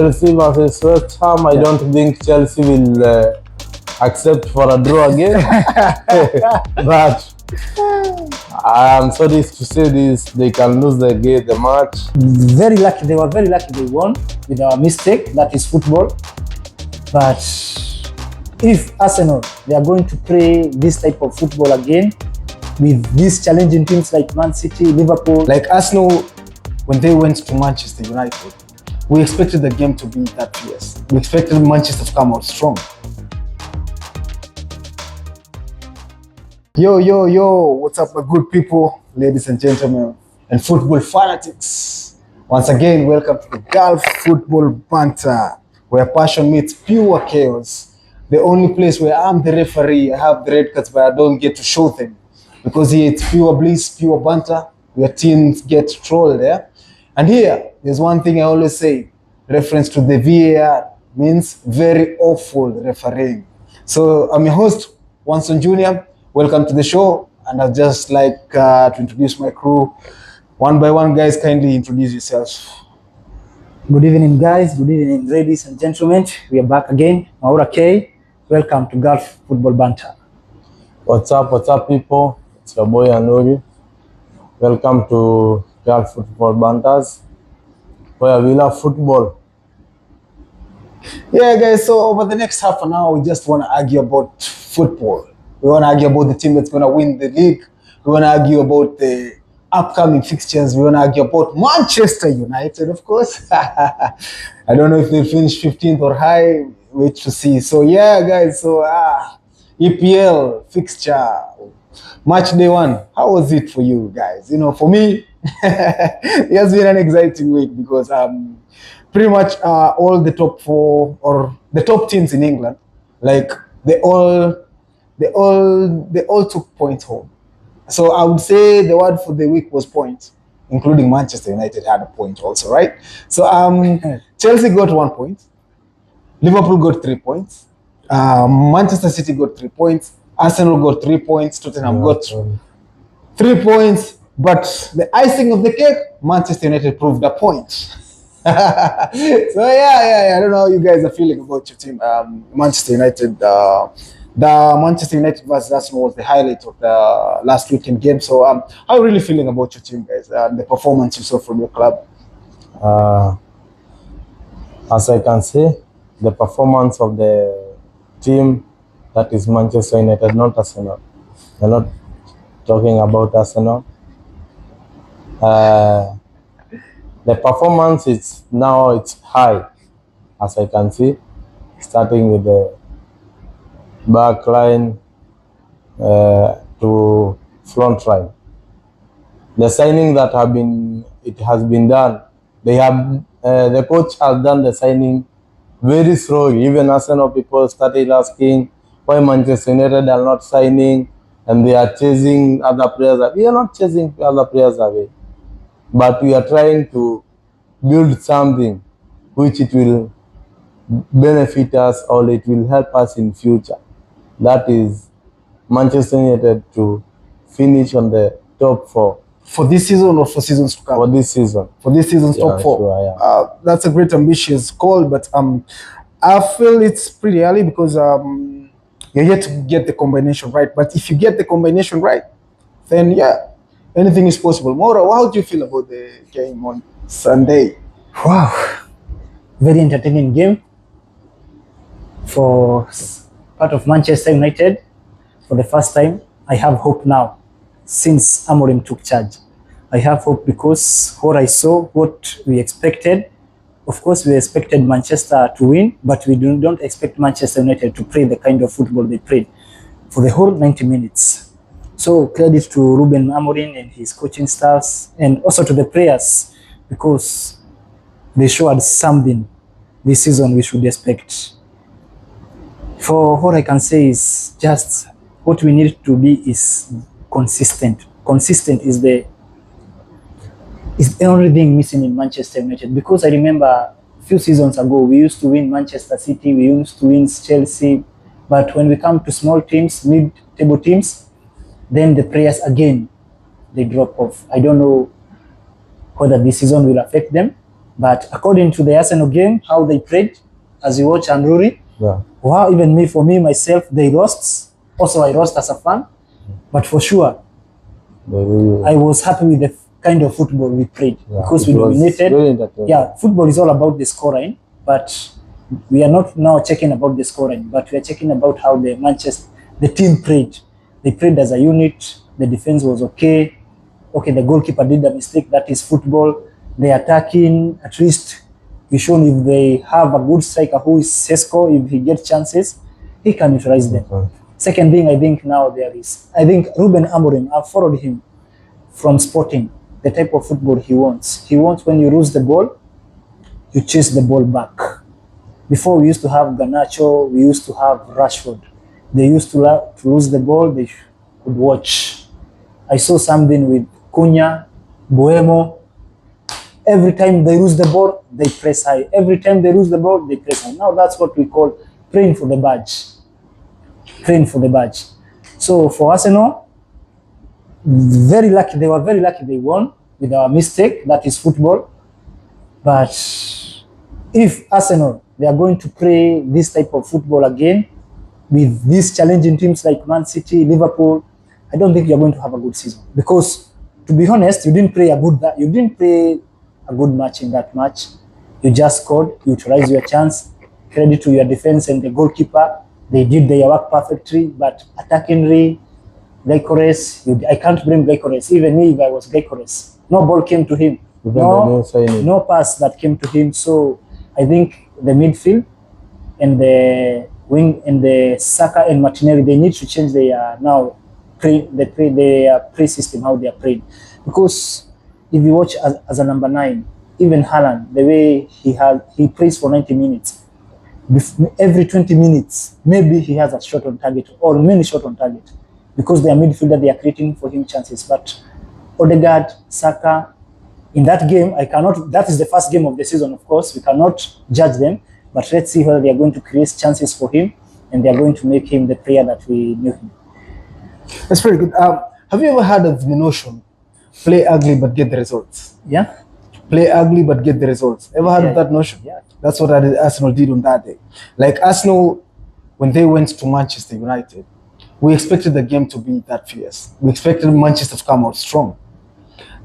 Chelsea versus West Ham. I don't think Chelsea will accept for a draw again. But I am sorry to say this, they can lose the match. Very lucky, they were very lucky they won with our mistake, that is football. But if Arsenal, they are going to play this type of football again with these challenging teams like Man City, Liverpool. Like Arsenal, when they went to Manchester United, we expected the game to be that fierce. We expected Manchester to come out strong. Yo, what's up my good people, ladies and gentlemen, and football fanatics. Once again, welcome to the Gulf Football Banter, where passion meets pure chaos. The only place where I'm the referee, I have the red cards, but I don't get to show them. Because here it's pure bliss, pure banter, where teams get trolled there. And here, there's one thing I always say, reference to the VAR means very awful refereeing. So I'm your host, Wanson Jr. Welcome to the show, and I'd just like to introduce my crew. One by one, guys, kindly introduce yourselves. Good evening, guys. Good evening, ladies and gentlemen. We are back again. Maura K. Welcome to Gulf Football Banter. What's up, people? It's your boy Anuri. Welcome to Gulf Football Banters, where we love football. Yeah, guys, so over the next half an hour, we just want to argue about football. We want to argue about the team that's going to win the league. We want to argue about the upcoming fixtures. We want to argue about Manchester United, of course. I don't know if they'll finish 15th or high. Wait to see. So, yeah, guys, so EPL fixture, match day one. How was it for you guys? You know, for me, it has been an exciting week because pretty much all the top four or the top teams in England, like they all took points home. So I would say the word for the week was points, including Manchester United had a point also, right? So Chelsea got 1 point, Liverpool got 3 points, Manchester City got 3 points, Arsenal got 3 points, Tottenham got 3 points, but the icing of the cake, Manchester United proved a point. So yeah, I don't know how you guys are feeling about your team, Manchester United. The Manchester United versus Arsenal was the highlight of the last weekend game. So how are you really feeling about your team, guys? The performance you saw from your club? As I can see, the performance of the team, that is Manchester United, not Arsenal. We're not talking about Arsenal. The performance is now it's high, as I can see, starting with the back line to front line. The signing that has been done, they have the coach has done the signing very slowly. Even Arsenal people started asking why Manchester United are not signing and they are chasing other players. We are not chasing other players away, but we are trying to build something which it will benefit us or it will help us in future. That is Manchester United to finish on the top 4. For this season or for seasons to come? For this season. For this season's top 4. Sure, yeah. That's a great ambitious call, but I feel it's pretty early because you're yet to get the combination right. But if you get the combination right, then yeah, anything is possible. Maura, how do you feel about the game on Sunday? Wow, very entertaining game for part of Manchester United. For the first time, I have hope now since Amorim took charge. I have hope because what I saw, what we expected, of course we expected Manchester to win, but we don't expect Manchester United to play the kind of football they played for the whole 90 minutes. So credit to Ruben Amorim and his coaching staffs, and also to the players, because they showed something this season we should expect. For what I can say is just what we need to be is consistent. Consistent is the only thing missing in Manchester United, because I remember a few seasons ago we used to win Manchester City, we used to win Chelsea, but when we come to small teams, mid-table teams, then the players again, they drop off. I don't know whether this season will affect them, But according to the Arsenal game, how they played, as you watch Andruri, Yeah. wow, even me, for me, myself, they lost. Also, I lost as a fan. But for sure, I was happy with the kind of football we played because we dominated. Yeah, football is all about the scoring, but we are not now checking about the scoring, but we are checking about how the team played. They played as a unit. The defense was okay. Okay, the goalkeeper did a mistake. That is football. The attacking, at least we shown if they have a good striker who is Šeško, if he gets chances, he can utilize them. Second thing, I think now I think Ruben Amorim, I've followed him from Sporting, the type of football he wants. He wants when you lose the ball, you chase the ball back. Before we used to have Garnacho, we used to have Rashford. They used to lose the ball, they could watch. I saw something with Cunha, Buemo. Every time they lose the ball, they press high. Every time they lose the ball, they press high. Now that's what we call praying for the badge. Praying for the badge. So for Arsenal, very lucky. They were very lucky they won with our mistake. That is football. But if Arsenal, they are going to play this type of football again with these challenging teams like Man City, Liverpool, I don't think you're going to have a good season. Because to be honest, you didn't play a good match in that match. You just scored, you utilized your chance. Credit to your defense and the goalkeeper. They did their work perfectly, but attackingly, Gyökeres, I can't blame Gyökeres. Even me, if I was Gyökeres, no ball came to him. No pass that came to him. So I think the midfield and the wing and the Saka and Martinelli, they need to change their play system, how they are playing. Because if you watch as a number 9, even Haaland, the way he plays for 90 minutes, every 20 minutes, maybe he has a shot on target or many shot on target because they are midfielder, they are creating for him chances. But Odegaard, Saka, in that game, that is the first game of the season, of course, we cannot judge them, but let's see whether they are going to create chances for him and they are going to make him the player that we knew him. That's very good. Have you ever heard of the notion, play ugly but get the results? Yeah. Play ugly but get the results. Ever heard of that notion? Yeah. That's what Arsenal did on that day. Like Arsenal, when they went to Manchester United, we expected the game to be that fierce. We expected Manchester to come out strong.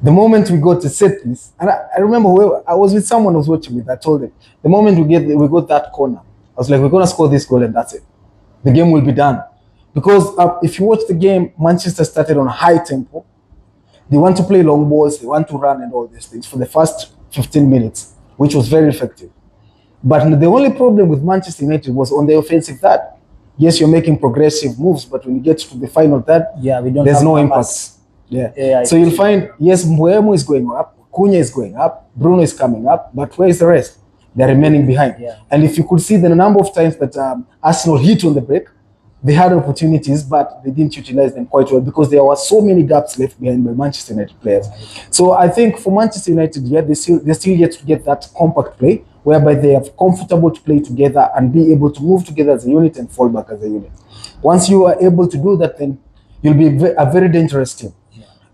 The moment we got to set piece, and I remember I was with someone who was watching with, I told them, the moment we got that corner, I was like, we're going to score this goal and that's it. The game will be done. Because if you watch the game, Manchester started on a high tempo. They want to play long balls, they want to run and all these things for the first 15 minutes, which was very effective. But the only problem with Manchester United was on the offensive third. Yes, you're making progressive moves, but when you get to the final third, there's no impact. So you'll find, yes, Buemo is going up, Cunha is going up, Bruno is coming up, but where is the rest? They're remaining behind. And if you could see the number of times that Arsenal hit on the break, they had opportunities, but they didn't utilize them quite well because there were so many gaps left behind by Manchester United players. So I think for Manchester United, they're still yet to get that compact play, whereby they are comfortable to play together and be able to move together as a unit and fall back as a unit. Once you are able to do that, then you'll be a very dangerous team.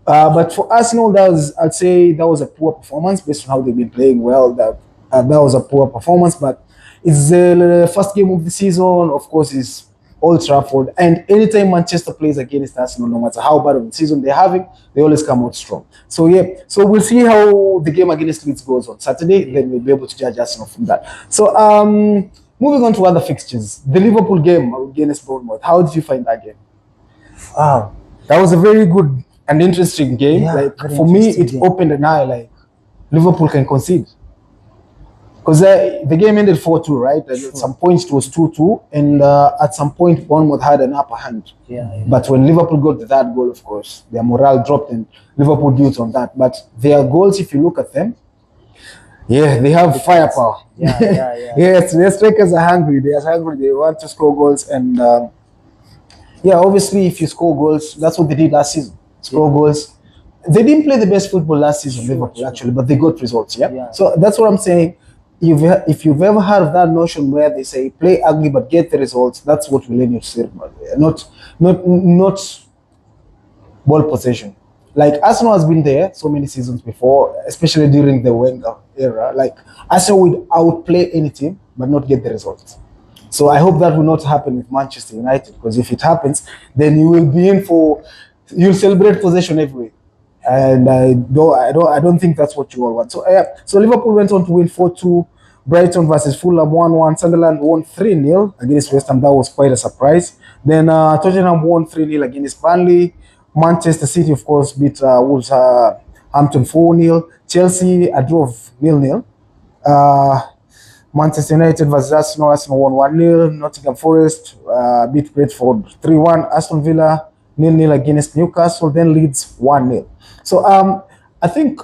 But for Arsenal, I'd say that was a poor performance based on how they've been playing well. That was a poor performance, but it's the first game of the season. Of course, it's Old Trafford, and anytime Manchester plays against Arsenal, no matter how bad of a season they're having, they always come out strong. So so we'll see how the game against Leeds goes on Saturday. Then we'll be able to judge Arsenal from that. So moving on to other fixtures, the Liverpool game against Bournemouth. How did you find that game? Wow, that was a very good and interesting game. For me, it opened an eye. Like Liverpool can concede. Because the game ended 4-2, right? At some point it was 2-2, and at some point Bournemouth had an upper hand. But when Liverpool got that goal, of course, their morale dropped and Liverpool built on that. But their goals, if you look at them, they have firepower. Yes, their strikers are hungry. They are hungry. They want to score goals, and obviously, if you score goals, that's what they did last season. Score goals. They didn't play the best football last season, Liverpool, actually, but they got results. So that's what I'm saying. If you've ever heard of that notion where they say play ugly but get the results, that's what we learn you to say about it. Not ball possession. like Arsenal has been there so many seasons before, especially during the Wenger era. Like Arsenal would outplay any team but not get the results. So I hope that will not happen with Manchester United, because if it happens, then you will be in for, you'll celebrate possession every week. And I don't think that's what you all want. So so Liverpool went on to win 4-2. Brighton versus Fulham 1-1. Sunderland won 3-0 against West Ham. That was quite a surprise. Then Tottenham won 3-0 against Burnley. Manchester City, of course, beat Wolverhampton 4-0. Chelsea a draw of 0-0. Manchester United versus Arsenal. Arsenal won 1-0. Nottingham Forest beat Brentford 3-1. Aston Villa 0-0 against Newcastle. Then Leeds 1-0. So I think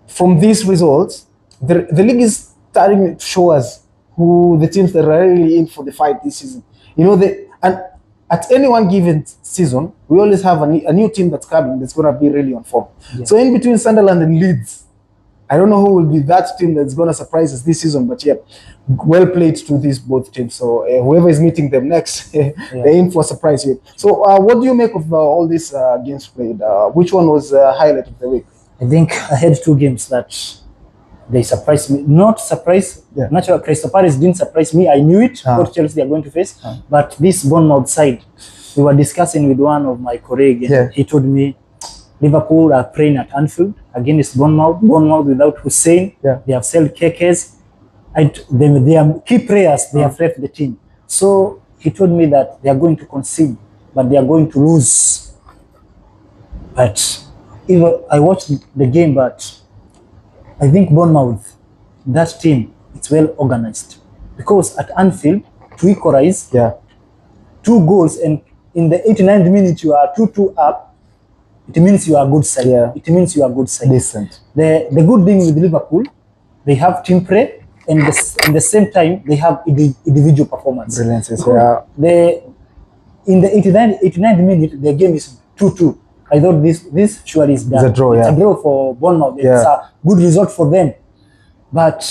from these results, the league is starting to show us who the teams that are really in for the fight this season. You know, and at any one given season, we always have a new team that's coming that's going to be really on form. Yeah. So in between Sunderland and Leeds, I don't know who will be that team that's going to surprise us this season, but yeah, well played to these both teams. So whoever is meeting them next, they're in for a surprise here. So what do you make of all these games played? Which one was highlight of the week? I think I had two games that they surprised me. Not surprised. Yeah. Naturally, Crystal Palace didn't surprise me. I knew it, what Chelsea are going to face. But this Bournemouth side, we were discussing with one of my colleagues. Yeah. He told me Liverpool are playing at Anfield against Bournemouth. Bournemouth without Hussein. Yeah. They have sold Gyökeres. They are key players. They have left the team. So he told me that they are going to concede, but they are going to lose. But even I watched the game, but I think Bournemouth, that team, it's well organized, because at Anfield to equalize, 2 goals, and in the 89th minute you are 2-2 up. It means you are a good side. Yeah. It means you are a good side. Decent. The good thing with Liverpool, they have team play, and at the same time they have individual performance. Brilliant. In the 89th minute, the game is 2-2. I thought this surely is done. It's a draw, It's a draw for Bournemouth. It's a good result for them. But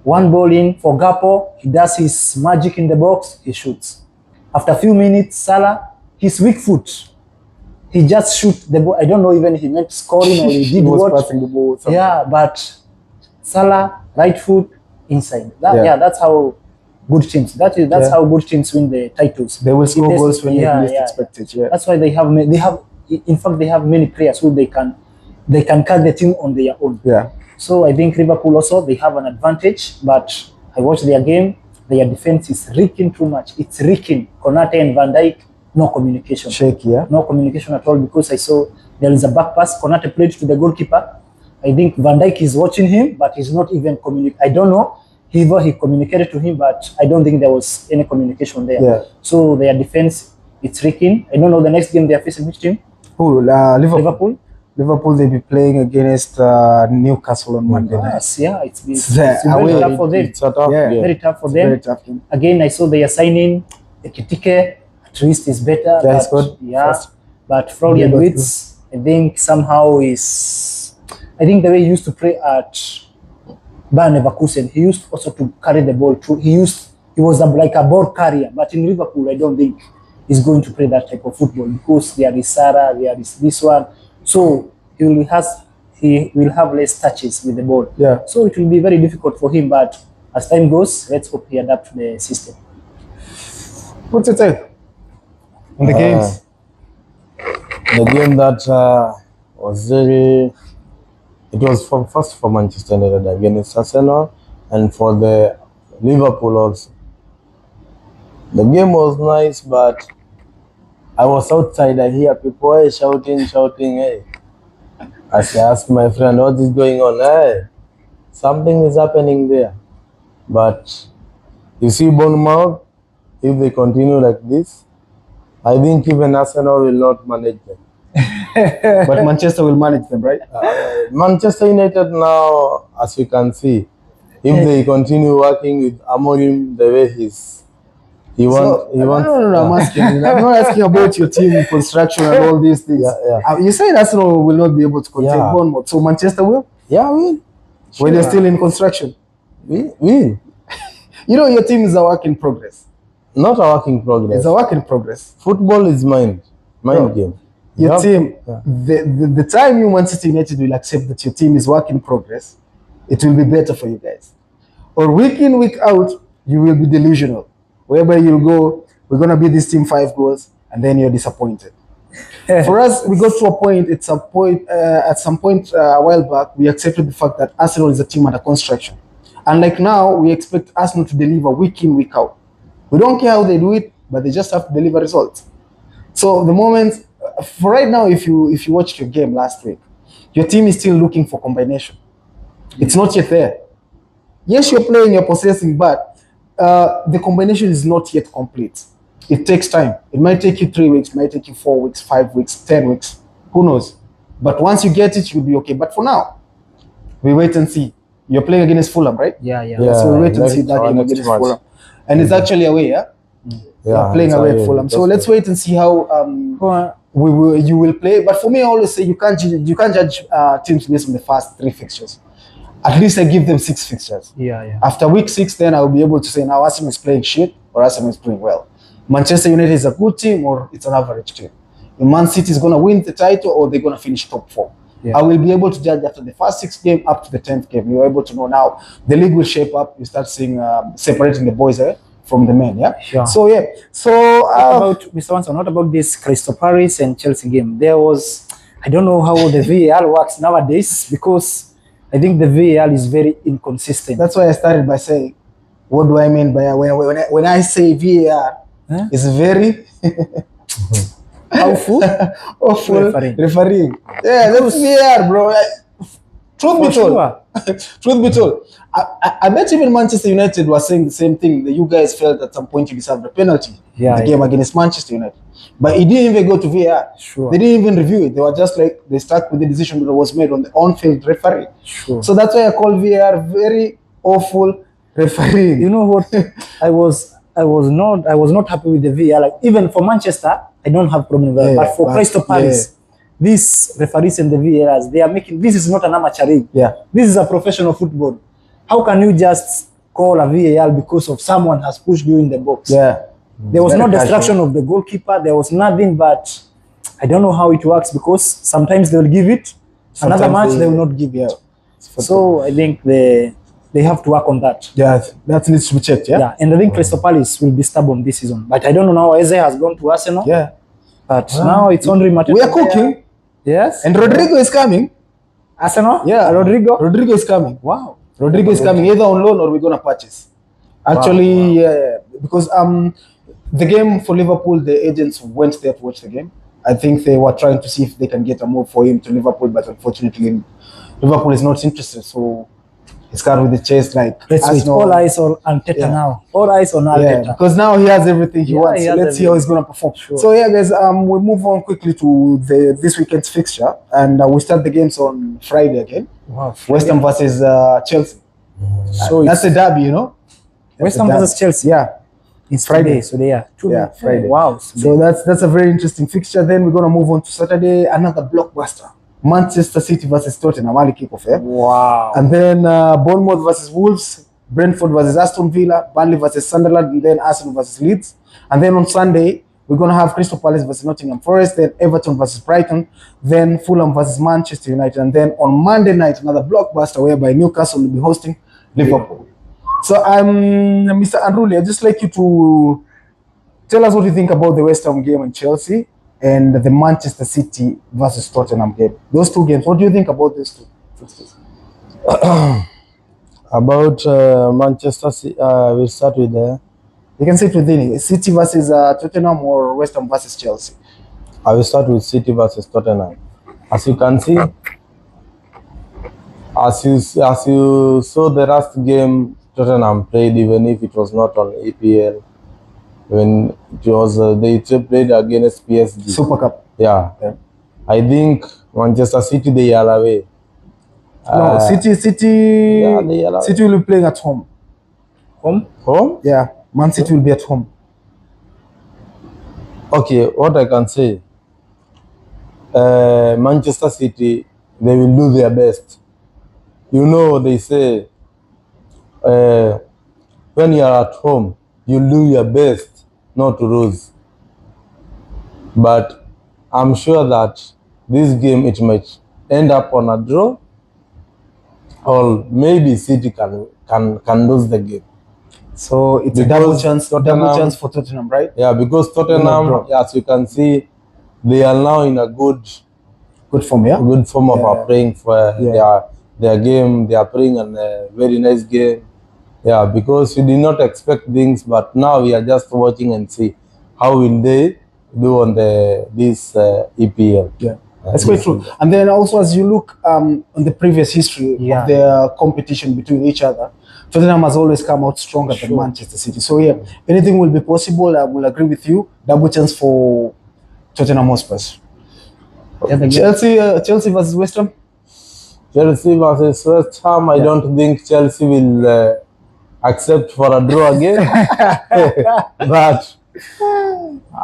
one ball in for Gakpo, he does his magic in the box, he shoots. After a few minutes, Salah, his weak foot, he just shoots the ball. I don't know even if he meant scoring or he did what. Passing the ball. But Salah, right foot, inside. That's how good teams. That's how good teams win the titles. They will score goals when you least expect it. Yeah. That's why they have many players who they can carry the team on their own. Yeah. So I think Liverpool also, they have an advantage, but I watched their game. Their defense is reeking too much. It's reeking. Konate and Van Dijk, no communication. Shaky, yeah. No communication at all, because I saw there is a back pass. Konate played to the goalkeeper. I think Van Dijk is watching him, but he's not even I don't know. He communicated to him, but I don't think there was any communication there. Yeah. So their defense, it's reeking. I don't know the next game they are facing which team? Liverpool. Liverpool, they'll be playing against Newcastle on Monday night. Yeah, it's very tough for them. It's a tough game. Very tough for them. Very tough game. Again, I saw they are signing Ekitike. At least is better. That's good. Yeah, but Florian Wirtz, I think somehow I think the way he used to play at Bayern Leverkusen, he used also to carry the ball too. He was like a ball carrier. But in Liverpool, I don't think he's going to play that type of football, because there is Sarah, there is this one. So he will have less touches with the ball. Yeah. So it will be very difficult for him. But as time goes, let's hope he adapts to the system. What's your take on the games? The game that was very... It was first for Manchester United against Arsenal, and for the Liverpool also. The game was nice, but I was outside. I hear people shouting, hey. As I asked my friend, what is going on? Hey, something is happening there. But you see Bournemouth, if they continue like this, I think even Arsenal will not manage them. But Manchester will manage them, right? Manchester United now, as you can see, if they continue working with Amorim the way he wants. I'm asking. I'm not asking about your team construction and all these things. You said Arsenal will not be able to contain Bournemouth, so Manchester will? Yeah, will. When they're still in construction? Will. You know, your team is a work in progress. Not a work in progress. It's a work in progress. Football is mind game. your Yep. team, Yeah. the time you Manchester United will accept that your team is work in progress, it will be better for you guys. Or week in, week out, you will be delusional, whereby you'll go, we're gonna beat this team 5 goals, and then you're disappointed. For us, we got to a point. At some point a while back, we accepted the fact that Arsenal is a team under construction, and like now, we expect Arsenal to deliver week in, week out. We don't care how they do it, but they just have to deliver results. So the moment, for right now, if you watched your game last week, your team is still looking for combination. It's not yet there. Yes, you're playing, you're possessing, but the combination is not yet complete. It takes time. It might take you 3 weeks, might take you 4 weeks, 5 weeks, 10 weeks. Who knows? But once you get it, you'll be okay. But for now, we wait and see. You're playing against Fulham, right? Yeah, yeah. Yeah. So we wait and see next- that our game next against match. Fulham. And it's actually away, yeah? Yeah, Playing it's away away. at Fulham. So That's let's wait and see how you will play. But for me, I always say you can't judge teams based on the first 3 fixtures. At least I give them 6 fixtures. Yeah, yeah. After week 6, then I'll be able to say now Arsenal is playing shit or Arsenal is playing well. Manchester United is a good team or it's an average team. Man City is going to win the title or they're going to finish top 4. Yeah. I will be able to judge after the first 6 games up to the 10th game. You're able to know now the league will shape up. You start seeing separating the boys from the men. Yeah. Sure. So yeah. So About Mr. Wanson, what about this Crystal Palace and Chelsea game? There was, I don't know how the VAR works nowadays because I think the VAR is very inconsistent. that's why I started by saying, what do I mean by when I say VAR? Huh? It's very Awful. awful Refereeing. refereeing. Yeah, that's VAR, bro. Truth be For told, sure. truth be told, I bet even Manchester United was saying the same thing. That you guys felt at some point you deserved a penalty in Yeah, the game yeah. against Manchester United, but it didn't even go to VAR. Sure. They didn't even review it. They were just like they stuck with the decision that was made on the on-field referee. Sure. So that's why I call VAR very awful refereeing. You know what? I was not happy with the VAR. Like even for Manchester, I don't have problem with that. Yeah, But for but- Crystal Palace, these referees and the VARs, they are making this is not an amateur league. Yeah. This is a professional football. How can you just call a VAR because of someone has pushed you in the box? Yeah. There was Very no casual. destruction of the goalkeeper. There was nothing, but I don't know how it works because sometimes they will give it, another Sometimes match they will not give it. Yeah. So I think they have to work on that. Yeah, that needs to be checked. Yeah. Yeah, and I think Crystal Palace will be stubborn this season. But I don't know now. Eze has gone to Arsenal. Yeah. But now it's only Mateta. We are cooking, Yes. and Rodrigo is coming. Arsenal. Yeah, Rodrigo. Rodrigo is coming. Wow. Rodrigo is coming either on loan or we're gonna purchase. Actually, yeah, because the game for Liverpool, the agents went there to watch the game. I think they were trying to see if they can get a move for him to Liverpool, but unfortunately, Liverpool is not interested. So he's got with the chase like Let's wait. Arsenal. All eyes on Arteta Yeah. now. All eyes on Yeah, Arteta. because now he has everything he Yeah, wants. he So has let's see how he's gonna perform. Sure. So yeah, guys, we move on quickly to this weekend's fixture, and we start the games on Friday again. Wow. West Ham versus Chelsea. So That's a derby, you know. West That's Ham a derby. versus Chelsea. Yeah. It's Friday. Friday. So they are Yeah, Friday. Wow. So that's a very interesting fixture. Then we're gonna move on to Saturday, another blockbuster. Manchester City versus Tottenham, early kickoff, yeah? Wow. And then Bournemouth versus Wolves, Brentford versus Aston Villa, Burnley versus Sunderland, and then Arsenal versus Leeds. And then on Sunday, we're gonna have Crystal Palace versus Nottingham Forest, then Everton versus Brighton, then Fulham versus Manchester United, and then on Monday night, another blockbuster whereby Newcastle will be hosting Liverpool. So Mr. Unruly, I'd just like you to tell us what you think about the West Ham game and Chelsea and the Manchester City versus Tottenham game. Those 2 games, what do you think about these 2 fixtures? About Manchester City, we'll start with You can say it within it. City versus Tottenham or West Ham versus Chelsea. I will start with City versus Tottenham. As you can see, as you saw the last game Tottenham played, even if it was not on EPL, when it was they played against PSG. Super Cup. Yeah. Yeah. I think Manchester City, they are away. No, City yeah, they are City will be playing at home. Home? Yeah, Man City will be at home. Okay, what I can say, Manchester City, they will do their best. You know, they say, when you are at home, you do your best not to lose. But I'm sure that this game it might end up on a draw, or maybe City can lose the game. So it's a double chance for Tottenham, right? Yeah, because Tottenham, as you can see, they are now in a good form, yeah. Good form of playing for their game. They are playing a very nice game. Yeah, because we did not expect things, but now we are just watching and see how will they do on this EPL. Yeah. That's quite true. And then also, as you look on the previous history of their competition between each other, Tottenham has always come out stronger than Manchester City. So yeah, anything will be possible. I will agree with you. Double chance for Tottenham Hotspurs. Chelsea versus West Ham. Chelsea versus West Ham. I don't think Chelsea will accept for a draw again. But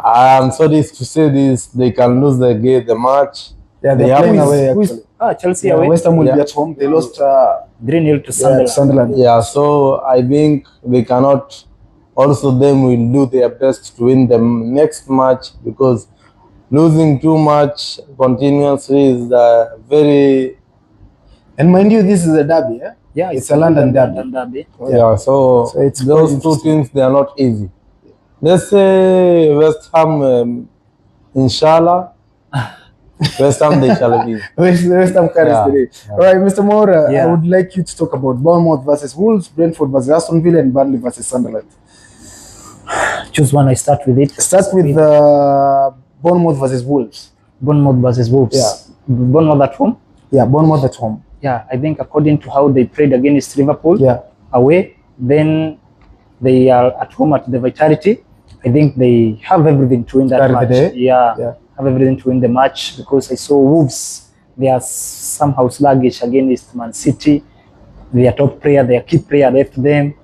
I am sorry to say this, they can lose the match. Yeah, they are playing away. Chelsea away. West Ham will be at home. They lost 3-0 to Sunderland. Yeah, so I think they cannot. Also, them will do their best to win the next match, because losing too much continuously is very. And mind you, this is a derby, yeah? Yeah, it's a London derby. Yeah, so it's those two teams, they are not easy. Let's say West Ham, inshallah. West Ham, they shall be. West Ham carries the day. All right, Mr. Moura, I would like you to talk about Bournemouth versus Wolves, Brentford versus Aston Villa, and Burnley versus Sunderland. Choose one. I start with it. Start with Bournemouth versus Wolves. Bournemouth versus Wolves. Yeah. Bournemouth at home. Yeah, Bournemouth at home. Yeah, I think according to how they played against Liverpool, away, then they are at home at the Vitality. I think they have everything to win that match. Yeah, have everything to win the match, because I saw Wolves, they are somehow sluggish against Man City. Their top player, their key player left them.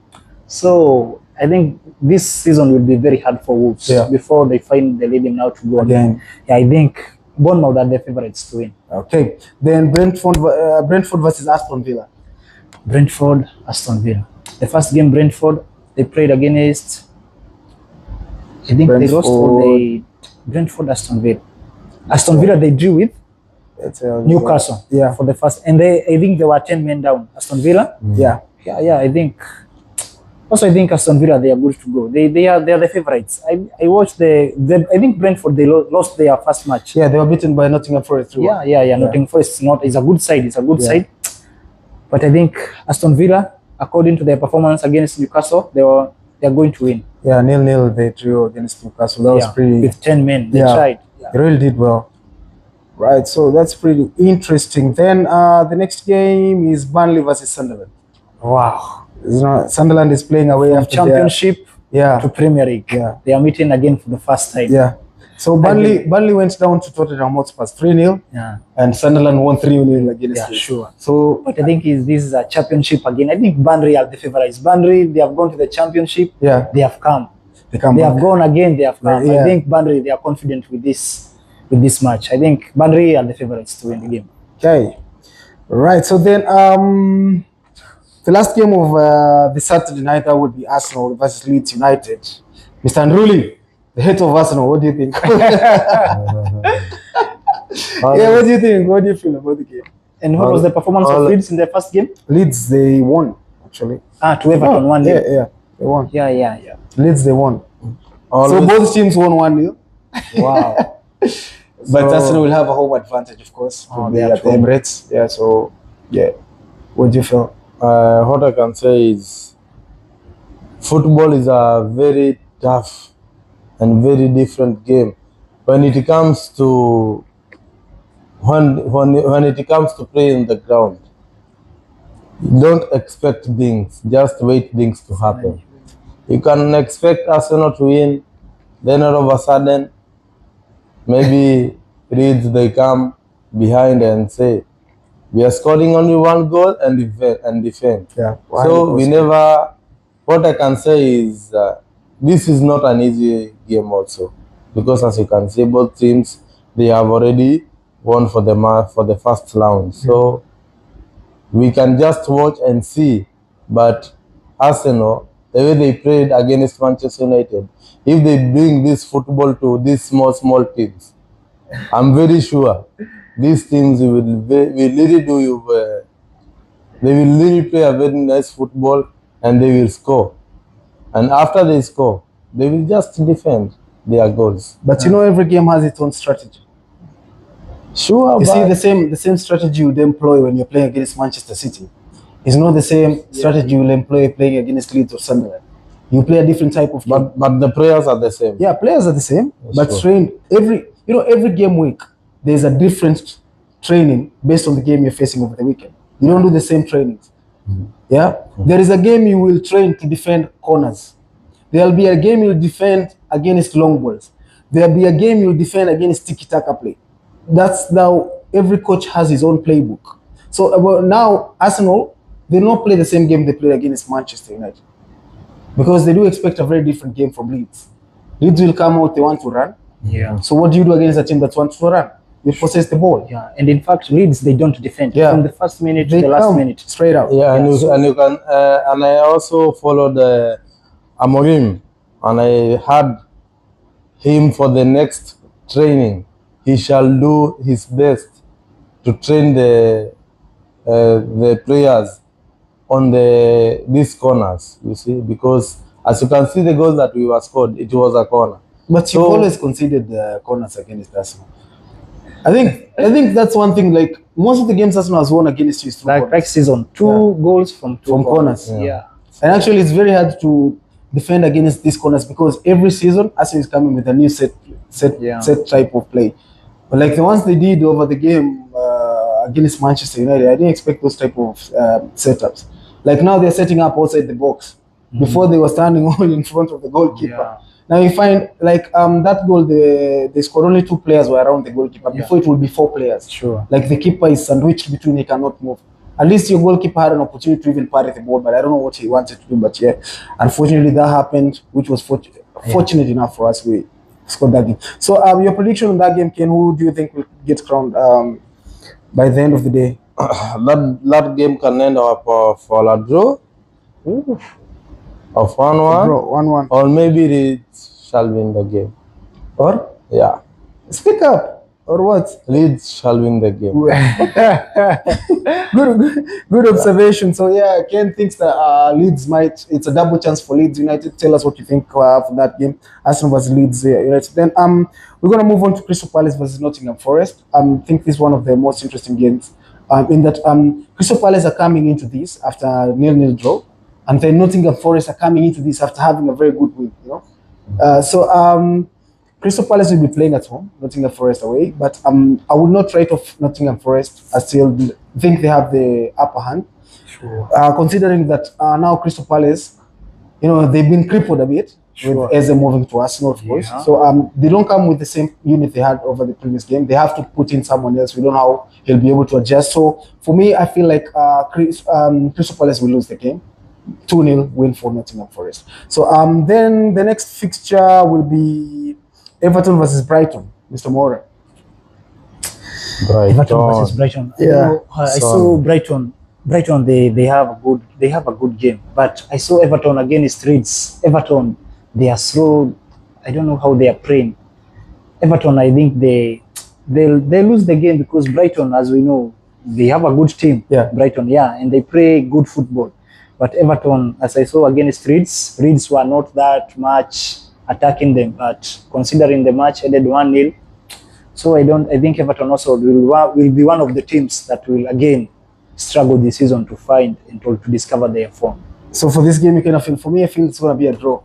So I think this season will be very hard for Wolves before they find the rhythm now to go again. Yeah, I think Bournemouth are the favorites to win. Okay, then Brentford versus Aston Villa. Brentford, Aston Villa. The first game Brentford, they played against, I think they lost, or they Brentford, Aston Villa. Aston Villa they drew with Newcastle for the first, and I think they were 10 men down. Aston Villa, I think. Also, I think Aston Villa, they are good to go. They are the favorites. I watched I think Brentford, they lost their first match. Yeah, they were beaten by Nottingham Forest. Nottingham Forest is a good side. It's a good side. But I think Aston Villa, according to their performance against Newcastle, they are going to win. Yeah, 0-0 they drew against Newcastle. That was pretty. With 10 men, they tried. They really did well. Right, so that's pretty interesting. Then the next game is Burnley versus Sunderland. Wow. Sunderland is playing away from Championship to Premier League. Yeah, they are meeting again for the first time. Yeah. So Burnley went down to Tottenham Hotspur 3-0. Yeah. And Sunderland won 3-0 against. Yeah, sure. So, but I think this is a championship again. I think Burnley are the favorites. Burnley, they have gone to the championship. Yeah. They have come. They have gone again. They have come. I think Burnley, they are confident with this match. I think Burnley are the favorites to win the game. Okay. Right. So then the last game of the Saturday night, that would be Arsenal versus Leeds United. Mr. Andruli, the head of Arsenal, what do you think? What do you think? What do you feel about the game? And what was the performance of Leeds in their first game? Leeds, they won, actually. To Everton, 1-0. Yeah, they won. Yeah. Leeds, they won. So both teams won 1-0. Wow. But Arsenal will have a home advantage, of course. They are at the Emirates. Yeah, so, what do you feel? What I can say is football is a very tough and very different game. When it comes to when it comes to play in the ground, don't expect things, just wait things to happen. You can expect Arsenal to win, then all of a sudden maybe Leeds, they come behind and say, we are scoring only one goal and defend. Yeah. So we never. What I can say is this is not an easy game also, because as you can see, both teams, they have already won for the first round. So we can just watch and see. But Arsenal, the way they played against Manchester United, if they bring this football to these small teams, I'm very sure these teams will really do you. They will really play a very nice football and they will score. And after they score, they will just defend their goals. But you know, every game has its own strategy. Sure, You see, but the same strategy you employ when you're playing against Manchester City is not the same strategy you'll employ playing against Leeds or Sunderland. You play a different type of game. but the players are the same. Yeah, players are the same, but Sure. train every game week there's a different training based on the game you're facing over the weekend. You don't do the same trainings. Yeah, there is a game you will train to defend corners. There'll be a game you'll defend against long balls. There'll be a game you'll defend against tiki-taka play. That's now every coach has his own playbook. So now Arsenal, they don't play the same game they played against Manchester United because they do expect a very different game from Leeds. Leeds will come out, they want to run. Yeah. So what do you do against a team that wants to run? You possess the ball. Yeah, and in fact, Leeds, they don't defend from the first minute They to the last come minute. straight out. Yeah, and you can and I also followed Amorim, and I had him for the next training. He shall do his best to train the players on these corners. You see, because as you can see, the goal that we were scored, it was a corner. But you've always conceded the corners against Arsenal. I think that's one thing. Like most of the games Arsenal has won against you is through corners. Like season, two goals from corners. Yeah. And actually, it's very hard to defend against these corners because every season Arsenal is coming with a new set type of play. But like the ones they did over the game against Manchester United, I didn't expect those type of setups. Like now they're setting up outside the box. Before they were standing all in front of the goalkeeper. Yeah. Now you find like that goal, they scored only 2 players were around the goalkeeper. Before it would be 4 players. Sure. Like the keeper is sandwiched between, he cannot move. At least your goalkeeper had an opportunity to even parry the ball, but I don't know what he wanted to do. But yeah, unfortunately that happened, which was fortunate enough for us. We scored that game. So your prediction on that game, Ken, who do you think will get crowned by the end of the day? That game can end up for a draw. Ooh. Of 1-1, Draw, 1-1. or maybe Leeds shall win the game. Or? Yeah, Speak up. Or what? Leeds shall win the game. good observation. So yeah, Ken thinks that Leeds it's a double chance for Leeds United. Tell us what you think for that game, Arsenal versus Leeds United. Then we're gonna move on to Crystal Palace versus Nottingham Forest. I think this is one of the most interesting games. In that Crystal Palace are coming into this after a 0-0 draw, and then Nottingham Forest are coming into this after having a very good win. You know, Crystal Palace will be playing at home, Nottingham Forest away, but I would not write off Nottingham Forest. I still think they have the upper hand. Sure. Considering that now Crystal Palace, you know, they've been crippled a bit with Eze moving to Arsenal, of course. Yeah. So they don't come with the same unit they had over the previous game. They have to put in someone else. We don't know how he'll be able to adjust. So for me, I feel like Crystal Palace will lose the game. 2-0 win for Nottingham Forest. So then the next fixture will be Everton versus Brighton, Mr. Moura. Everton versus Brighton. Yeah. I saw Brighton. Brighton, they have a good game, but I saw Everton against Leeds. Everton, they are slow. I don't know how they are playing. Everton, I think they lose the game because Brighton, as we know, they have a good team. Yeah. Brighton, and they play good football. But Everton, as I saw against Leeds were not that much attacking them. But considering the match ended 1-0, so I think Everton also will be one of the teams that will again struggle this season to find and to discover their form. So for this game, you can feel. For me, I feel it's going to be a draw.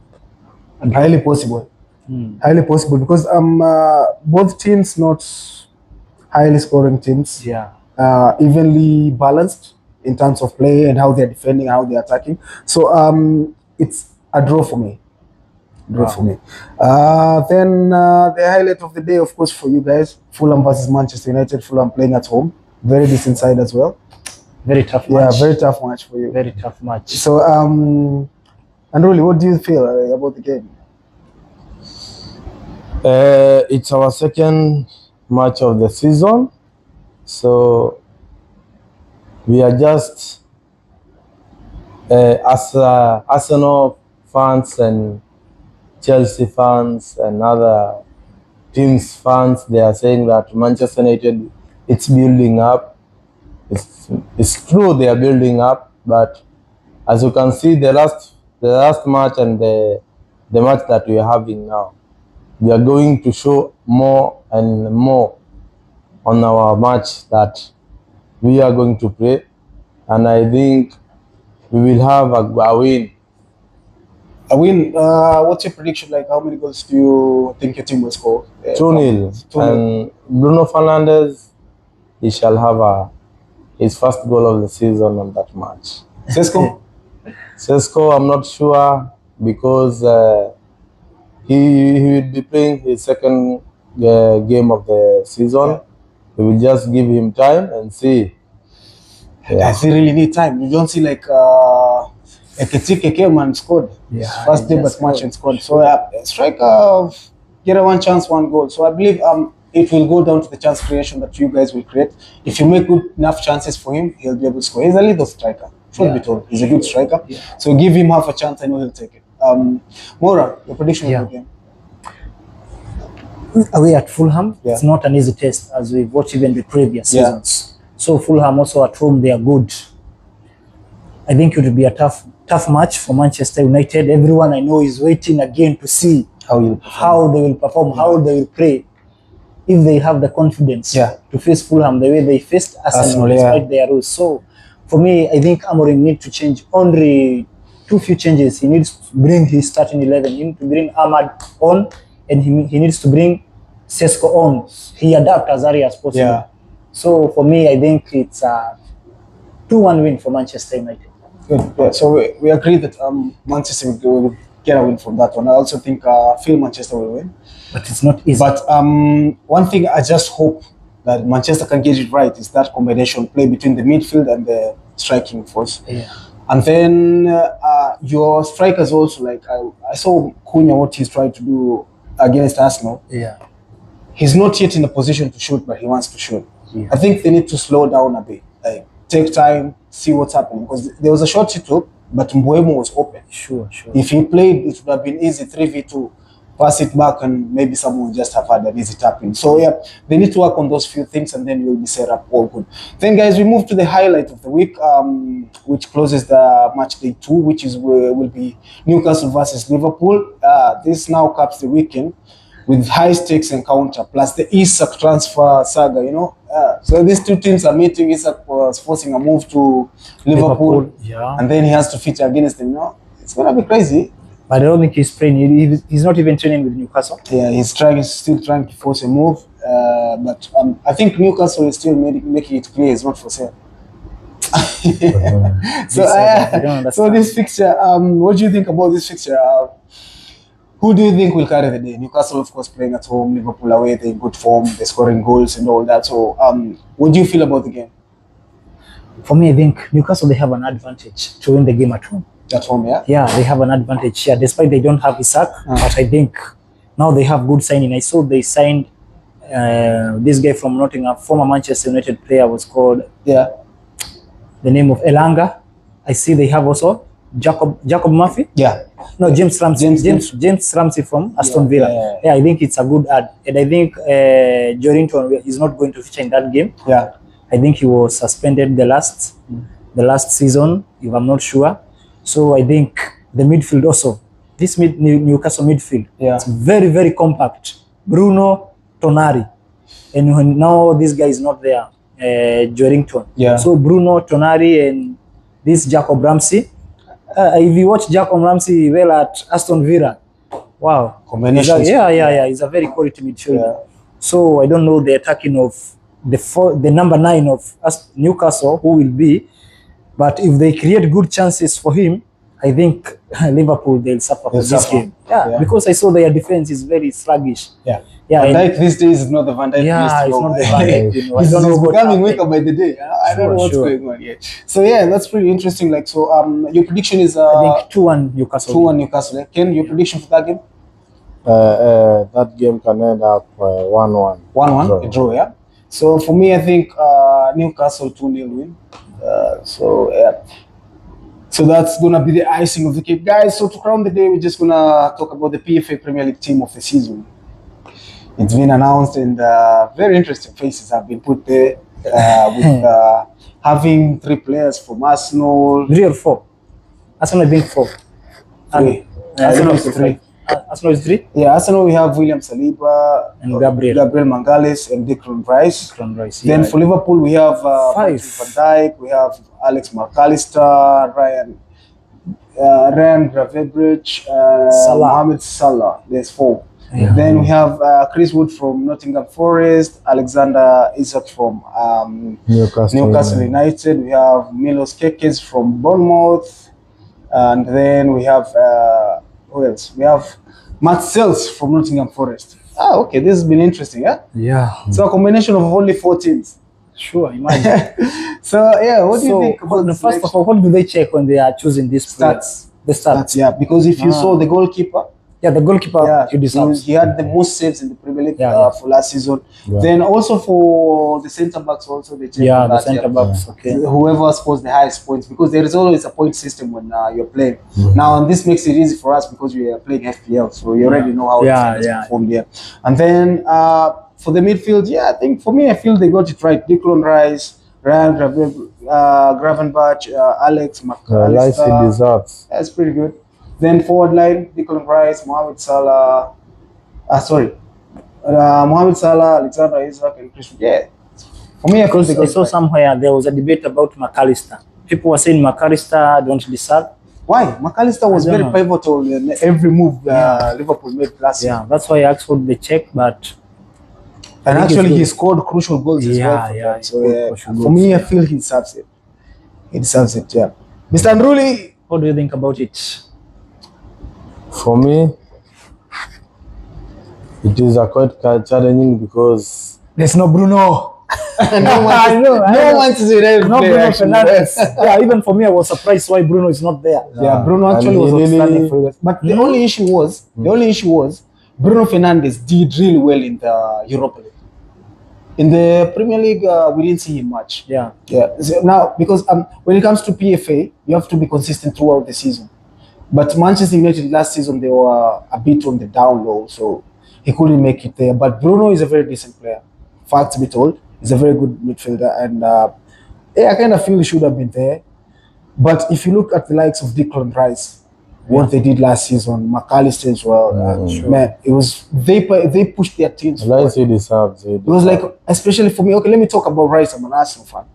Highly possible. Highly possible because both teams not highly scoring teams. Yeah. Evenly balanced in terms of play and how they're defending, how they're attacking. So it's a draw for me. For me. Then the highlight of the day, of course, for you guys, Fulham versus Manchester United. Fulham playing at home. Very decent side as well. Very tough match. Yeah, very tough match for you. Very tough match. So, Andruli, what do you feel about the game? It's our second match of the season, so we are just as Arsenal fans and Chelsea fans and other teams fans, they are saying that Manchester United, it's building up. It's true they are building up, but as you can see, the last match and the match that we are having now, we are going to show more and more on our match that we are going to play, and I think we will have a win. A win. What's your prediction? Like, how many goals do you think your team will score? 2-0. 2-0. And Bruno Fernandes, he shall have his first goal of the season on that match. Šeško? Šeško, I'm not sure because he will be playing his second game of the season. Yeah. We will just give him time and see. Does he really need time? You don't see like Ekitike came and scored. Yeah, First he day just but match and scored. So striker get a one chance, one goal. So I believe it will go down to the chance creation that you guys will create. If you make good enough chances for him, he'll be able to score. He's a little striker. Should be told. He's a good striker. Yeah. So give him half a chance, I know he'll take it. Mora, your prediction Yeah. of the game? Away at Fulham, Yeah. it's not an easy test as we've watched even the previous Yeah. seasons. So Fulham also at home, they are good. I think it will be a tough match for Manchester United. Everyone I know is waiting again to see how they will perform, how they will play. If they have the confidence to face Fulham the way they faced Arsenal despite their rules. So for me, I think Amorim needs to change only two few changes. He needs to bring his starting 11. He needs to bring Ahmad on, and he needs to bring Šeško on. He adapt as early as possible. Yeah. So for me, I think it's a 2-1 win for Manchester United. Good. Yeah. So we agree that Manchester will get a win from that one. I also think feel Manchester will win. But it's not easy. But one thing I just hope that Manchester can get it right is that combination play between the midfield and the striking force. Yeah. And then your strikers also, like I saw Cunha, what he's trying to do against Arsenal. Yeah. He's not yet in a position to shoot, but he wants to shoot. Yeah. I think they need to slow down a bit, like take time, see what's happening. Because there was a shot he took, but Mbeumo was open. Sure. If he played, it would have been easy 3v2. Pass it back and maybe someone will just have had an easy tapping. So yeah, they need to work on those few things and then you'll be set up all good. Then guys, we move to the highlight of the week, which closes the match day 2, which is will be Newcastle versus Liverpool. This now caps the weekend with high stakes encounter plus the Isak transfer saga, you know. So these two teams are meeting. Isak was forcing a move to Liverpool. Yeah. And then he has to feature against them, you know. It's gonna be crazy. But I don't think he's playing. He's not even training with Newcastle. Yeah, he's still trying to force a move. But I think Newcastle is still making it clear it's not for sale. So this fixture, what do you think about this fixture? Who do you think will carry the day? Newcastle, of course, playing at home. Liverpool away, they're in good form. They're scoring goals and all that. So what do you feel about the game? For me, I think Newcastle, they have an advantage to win the game at home. At home, yeah? Yeah, they have an advantage here, despite they don't have Isak. But I think now they have good signing. I saw they signed this guy from Nottingham, former Manchester United player was called the name of Elanga. I see they have also Jacob Murphy. Yeah. No, James Ramsey. James Ramsey from Aston Villa. Yeah, I think it's a good ad. And I think Jorinton is not going to feature in that game. Yeah. I think he was suspended the last season, if I'm not sure. So I think the midfield also, this Newcastle midfield, it's very, very compact. Bruno, Tonali. And when now this guy is not there, Jorinton. Yeah. So Bruno, Tonali, and this Jacob Ramsey. If you watch Jacob Ramsey well at Aston Villa, wow. Combinations. He's a very quality midfielder. Yeah. So I don't know the attacking of the number 9 of Newcastle, who will be. But if they create good chances for him, I think Liverpool, they'll suffer for this game. Yeah, because I saw their defense is very sluggish. Yeah. Van Dijk these days is not the Van Dijk. Yeah, it's not the Van Dijk. You know, he's becoming weaker by the day. I don't know what's going on yet. So yeah, that's pretty interesting. Like, so your prediction is I think 2-1 Newcastle. 2-1 Newcastle. Ken, your prediction for that game? That game can end up 1-1. 1-1, a draw, yeah. So for me, I think Newcastle 2-0 win. So that's gonna be the icing of the cake, guys. So to crown the day, we're just gonna talk about the PFA Premier League team of the season. It's been announced, and very interesting faces have been put there with having 3 players from Arsenal. 3 or 4. Arsenal, I think 4. 3. Arsenal is 3. Arsenal is 3. Yeah, Arsenal we have William Saliba, And Gabriel. Mangales, and Declan Rice. Rice, Then for Liverpool we have 5. Van Dijk, we have Alex McAllister, Ryan Gravenberch, Mohamed Salah. There's 4. Yeah. Then we have Chris Wood from Nottingham Forest, Alexander Isak from Newcastle United. We have Milos Kekes from Bournemouth, and then we have who else? We have Matt Sells from Nottingham Forest. Okay, this has been interesting, yeah? Yeah. So a combination of only 4 teams. Sure, imagine. So yeah, what do you think about the first of all, what do they check when they are choosing these stats? The stats. Yeah, because if you saw the goalkeeper, the goalkeeper, he had the most saves in the Premier League for last season. Yeah. Then also for the centre backs, also they check on the that, centre backs. Okay. Whoever scores the highest points, because there is always a point system when you're playing. Now, and this makes it easy for us because we are playing FPL, so you already know how it's performed there. And then for the midfield, I think for me, I feel they got it right. Declan Rice, Ryan Gravenberch, Alex McAllister. Rice he deserves. That's pretty good. Then forward line, Declan Rice, Mohamed Salah, Mohamed Salah, Alexander Isak, and Chris. Yeah, for me, I saw somewhere there was a debate about McAllister. People were saying McAllister don't deserve. Why? McAllister was very pivotal in every move Liverpool made last season. Yeah, that's why I asked for the check, but and actually he scored crucial goals as well. So for me, I feel he deserves it. He deserves it. Yeah, Mr. Andruli, what do you think about it? For me, it is quite challenging because there's no Bruno. No Bruno Fernandes. Yeah, even for me, I was surprised why Bruno is not there. Yeah, Bruno actually was outstanding for us. But the only issue was, Bruno Fernandes did really well in the Europa League. In the Premier League, we didn't see him much. Yeah. So now, because when it comes to PFA, you have to be consistent throughout the season. But Manchester United last season, they were a bit on the down low, so he couldn't make it there. But Bruno is a very decent player. Fact to be told, he's a very good midfielder, and I kind of feel he should have been there. But if you look at the likes of Declan Rice, what they did last season, McAllister as well, man, it was they pushed their teams. Rice he deserves it. It was like, especially for me. Okay, let me talk about Rice. I'm an Arsenal fan.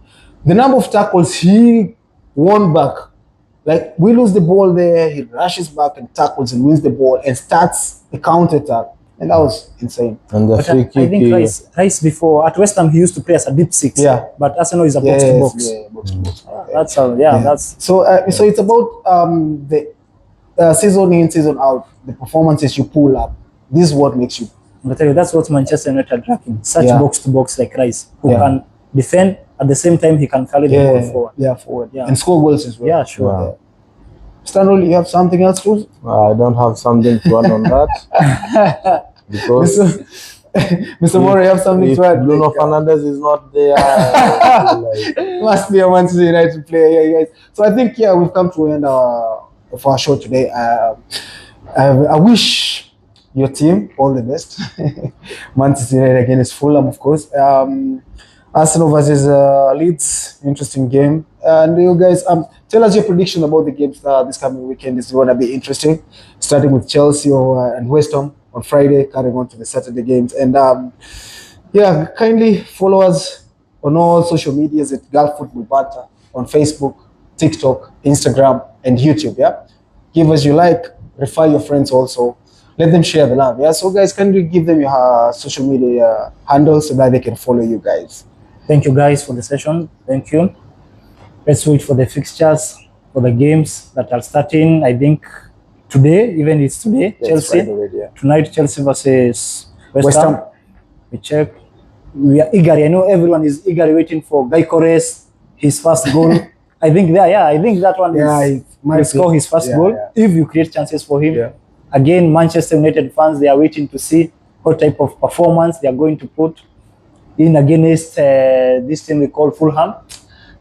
The number of tackles he won back. Like, we lose the ball there, he rushes back and tackles and wins the ball and starts the counter attack. And that was insane. And the free kick. I think Rice before, at West Ham, he used to play as a deep 6. Yeah. But Arsenal is a box to box. Yeah, box to box. That's how, that's... So it's about the season in, season out, the performances you pull up. This is what makes you. I tell you, that's what Manchester United are lacking. Such box to box like Rice, who can defend. At the same time, he can carry the ball forward. Yeah, forward. Yeah. And score goals as well. Yeah, sure. Stanley, you have something else to? I don't have something to add on that. Because Mr. Moore, you have something to add? Bruno Fernandes is not there. Must be a Manchester United player, guys. So I think, we've come to the end of our show today. I wish your team all the best. Manchester United against Fulham, of course. Arsenal versus Leeds, interesting game. And you guys, tell us your prediction about the games this coming weekend. Is going to be interesting, starting with Chelsea and West Ham on Friday, carrying on to the Saturday games. And kindly follow us on all social medias at Gulf Football Banter on Facebook, TikTok, Instagram, and YouTube. Yeah, give us your like, refer your friends also. Let them share the love. Yeah, so guys, can you give them your social media handles so that they can follow you guys? Thank you guys for the session. Thank you. Let's wait for the fixtures, for the games that are starting. I think today, even it's today, Chelsea. Tonight, Chelsea versus West Ham. We check. We are eager. I know everyone is eagerly waiting for Gyökeres, his first goal. I think that one is might score his first goal if you create chances for him. Yeah. Again, Manchester United fans, they are waiting to see what type of performance they are going to put in against this team we call Fulham.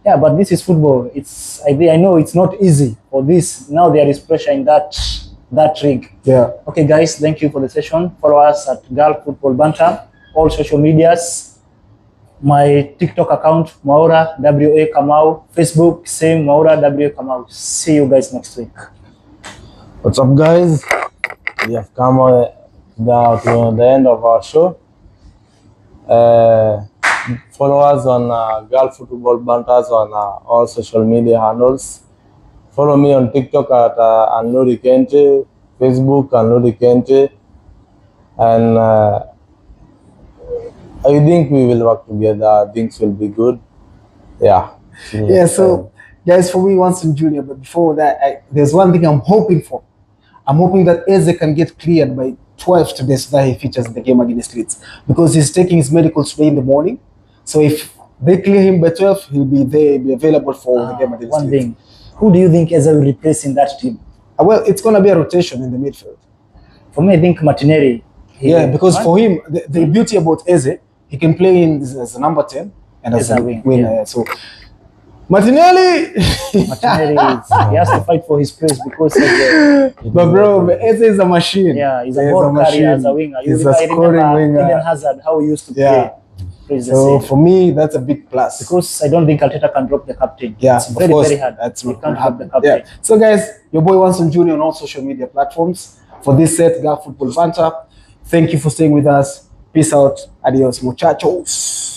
Yeah, but this is football. I know it's not easy for this. Now there is pressure in that that rig. Yeah. Okay, guys, thank you for the session. Follow us at Girl Football Banter, all social medias. My TikTok account, Maura WA Kamau. Facebook, same Maura WA Kamau. See you guys next week. What's up, guys? We have come down to the end of our show. Follow us on Girl Football Banters on all social media handles. Follow me on TikTok at Anuri Kente, Facebook Anuri Kente, and I think we will work together. Things will be good. Yeah. Yeah, so guys, for me, Winston Jr., but before that, there's one thing I'm hoping for. I'm hoping that Eze can get cleared by 12 today so that he features in the game against Leeds, because he's taking his medicals today in the morning. So if they clear him by 12, he'll be there, be available for the game against One Leeds. thing, who do you think Eze will replace in that team? Well, it's going to be a rotation in the midfield. For me, I think Martinelli. Yeah, because for him, the beauty about Eze, he can play in as a number 10 and as a winger. Yeah. So Martinelli, Martinelli he has to fight for his place because but bro, Eze is a machine. Yeah, he's a ball carrier as a winger. He's a scoring winger. Eden Hazard, how he used to Yeah. play. So for me, that's a big plus. Because I don't think Arteta can drop the captain. Yeah, it's very, very hard. That's he not can't gonna drop the happen. captain. Yeah. So guys, your boy Winston Jr. on all social media platforms. For this set, Girl Football Banter. Thank you for staying with us. Peace out. Adios, muchachos.